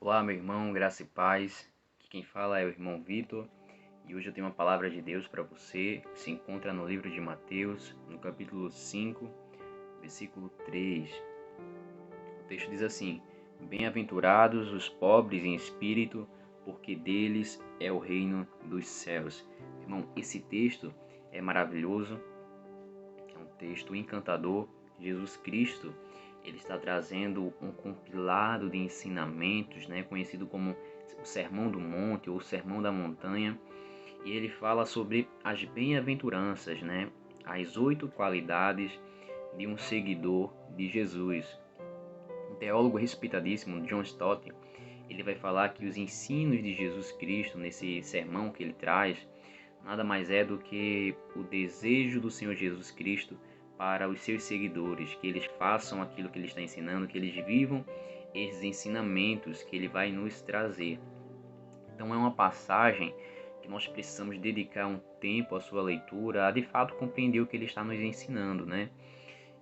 Olá, meu irmão, graça e paz. Aqui quem fala é o irmão Vitor e hoje eu tenho uma palavra de Deus para você que se encontra no livro de Mateus, no capítulo 5, versículo 3. O texto diz assim: Bem-aventurados os pobres em espírito, porque deles é o reino dos céus. Irmão, esse texto é maravilhoso, é um texto encantador. Jesus Cristo, ele está trazendo um compilado de ensinamentos, conhecido como o Sermão do Monte ou o Sermão da Montanha, e ele fala sobre as bem-aventuranças, as 8 qualidades de um seguidor de Jesus. Um teólogo respeitadíssimo, John Stott, ele vai falar que os ensinos de Jesus Cristo, nesse sermão que ele traz, nada mais é do que o desejo do Senhor Jesus Cristo para os seus seguidores, que eles façam aquilo que ele está ensinando, que eles vivam esses ensinamentos que ele vai nos trazer. Então é uma passagem que nós precisamos dedicar um tempo à sua leitura, a de fato compreender o que ele está nos ensinando,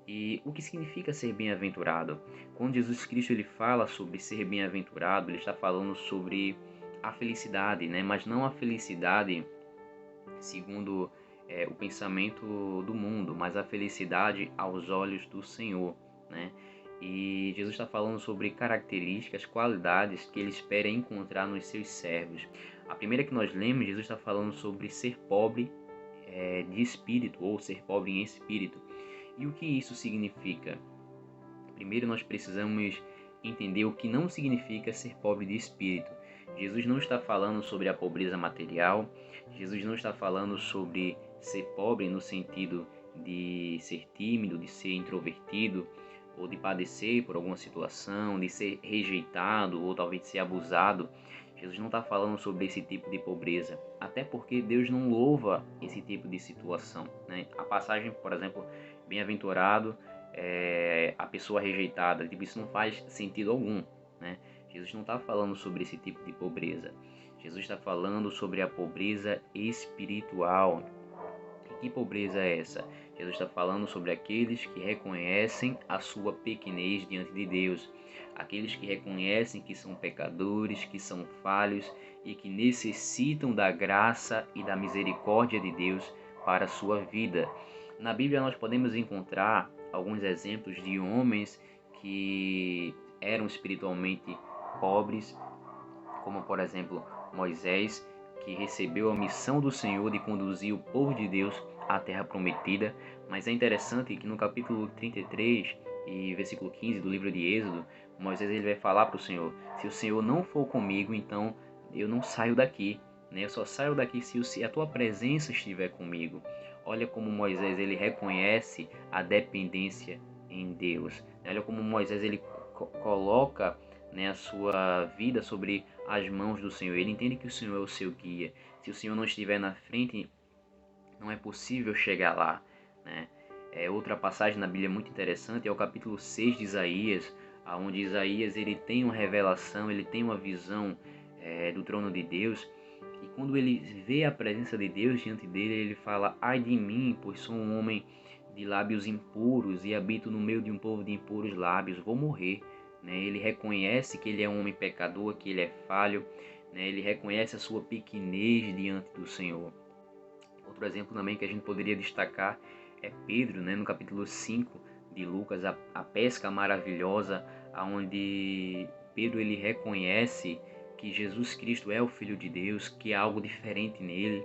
E o que significa ser bem-aventurado? Quando Jesus Cristo ele fala sobre ser bem-aventurado, ele está falando sobre a felicidade, Mas não a felicidade segundo o pensamento do mundo, mas a felicidade aos olhos do Senhor, E Jesus está falando sobre características, qualidades que ele espera encontrar nos seus servos. A primeira que nós lemos, Jesus está falando sobre ser pobre de espírito, ou ser pobre em espírito. E o que isso significa? Primeiro nós precisamos entender o que não significa ser pobre de espírito. Jesus não está falando sobre a pobreza material, Jesus não está falando sobre ser pobre no sentido de ser tímido, de ser introvertido, ou de padecer por alguma situação, de ser rejeitado, ou talvez de ser abusado. Jesus não está falando sobre esse tipo de pobreza, até porque Deus não louva esse tipo de situação, A passagem, por exemplo, bem-aventurado a pessoa rejeitada, isso não faz sentido algum, Jesus não está falando sobre esse tipo de pobreza. Jesus está falando sobre a pobreza espiritual. E que pobreza é essa? Jesus está falando sobre aqueles que reconhecem a sua pequenez diante de Deus, aqueles que reconhecem que são pecadores, que são falhos e que necessitam da graça e da misericórdia de Deus para a sua vida. Na Bíblia nós podemos encontrar alguns exemplos de homens que eram espiritualmente pobres, como por exemplo Moisés, que recebeu a missão do Senhor de conduzir o povo de Deus à terra prometida. Mas é interessante que no capítulo 33 e versículo 15 do livro de Êxodo, Moisés ele vai falar para o Senhor: se o Senhor não for comigo, então eu não saio daqui, Eu só saio daqui se a tua presença estiver comigo. Olha como Moisés ele reconhece a dependência em Deus. Olha como Moisés ele coloca a sua vida sobre as mãos do Senhor. Ele entende que o Senhor é o seu guia. Se o Senhor não estiver na frente, não é possível chegar lá, outra passagem na Bíblia muito interessante é o capítulo 6 de Isaías, onde Isaías ele tem uma revelação, ele tem uma visão do trono de Deus. E quando ele vê a presença de Deus diante dele, ele fala: ai de mim, pois sou um homem de lábios impuros e habito no meio de um povo de impuros lábios, vou morrer. Ele reconhece que ele é um homem pecador, que ele é falho, ele reconhece a sua pequenez diante do Senhor. Outro exemplo também que a gente poderia destacar é Pedro, no capítulo 5 de Lucas, a pesca maravilhosa, onde Pedro ele reconhece que Jesus Cristo é o Filho de Deus, que há algo diferente nele.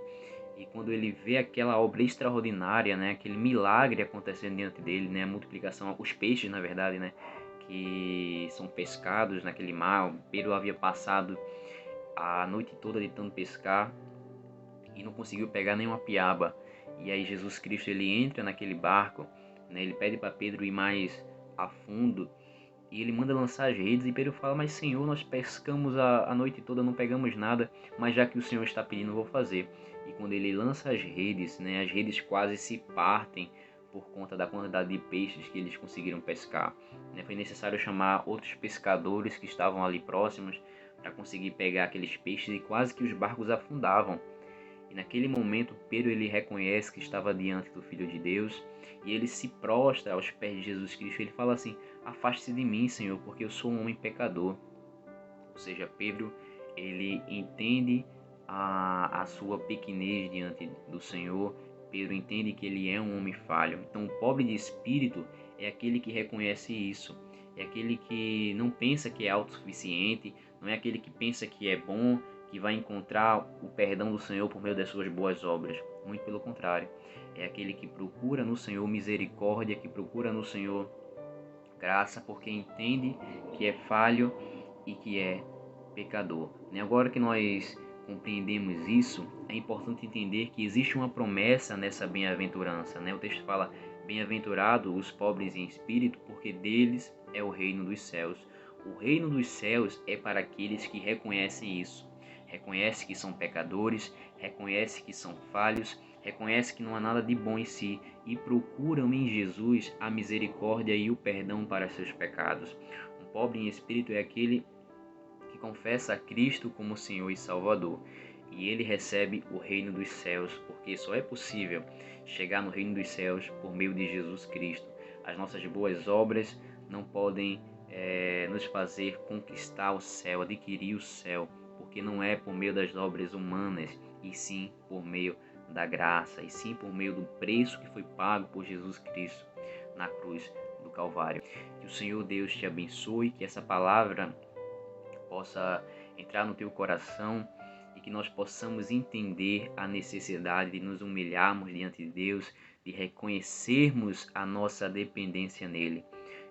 E quando ele vê aquela obra extraordinária, aquele milagre acontecendo diante dele, a multiplicação, os peixes, na verdade, que são pescados naquele mar. Pedro havia passado a noite toda tentando pescar e não conseguiu pegar nenhuma piaba. E aí Jesus Cristo ele entra naquele barco, ele pede para Pedro ir mais a fundo e ele manda lançar as redes. E Pedro fala: mas Senhor, nós pescamos a noite toda, não pegamos nada, mas já que o Senhor está pedindo, eu vou fazer. E quando ele lança as redes, as redes quase se partem por conta da quantidade de peixes que eles conseguiram pescar. Foi necessário chamar outros pescadores que estavam ali próximos para conseguir pegar aqueles peixes, e quase que os barcos afundavam. E naquele momento Pedro ele reconhece que estava diante do Filho de Deus e ele se prostra aos pés de Jesus Cristo. Ele fala assim: afaste-se de mim, Senhor, porque eu sou um homem pecador. seja, Pedro, ele entende a sua pequenez diante do Senhor. Pedro entende que ele é um homem falho. Então, o pobre de espírito é aquele que reconhece isso. É aquele que não pensa que é autossuficiente, não é aquele que pensa que é bom, que vai encontrar o perdão do Senhor por meio das suas boas obras. Muito pelo contrário. É aquele que procura no Senhor misericórdia, que procura no Senhor graça, porque entende que é falho e que é pecador. Agora que nós compreendemos isso, é importante entender que existe uma promessa nessa bem-aventurança. O texto fala: bem-aventurados os pobres em espírito, porque deles é o reino dos céus. O reino dos céus é para aqueles que reconhecem isso. Reconhece que são pecadores, reconhece que são falhos, reconhece que não há nada de bom em si e procuram em Jesus a misericórdia e o perdão para seus pecados. Um pobre em espírito é aquele que confessa a Cristo como Senhor e Salvador, e ele recebe o reino dos céus, porque só é possível chegar no reino dos céus por meio de Jesus Cristo. As nossas boas obras não podem nos fazer conquistar o céu, adquirir o céu, porque não é por meio das obras humanas, e sim por meio da graça, e sim por meio do preço que foi pago por Jesus Cristo na cruz do Calvário. Que o Senhor Deus te abençoe, que essa palavra possa entrar no teu coração e que nós possamos entender a necessidade de nos humilharmos diante de Deus, de reconhecermos a nossa dependência nele.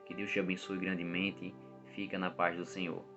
Que Deus te abençoe grandemente. Fica na paz do Senhor.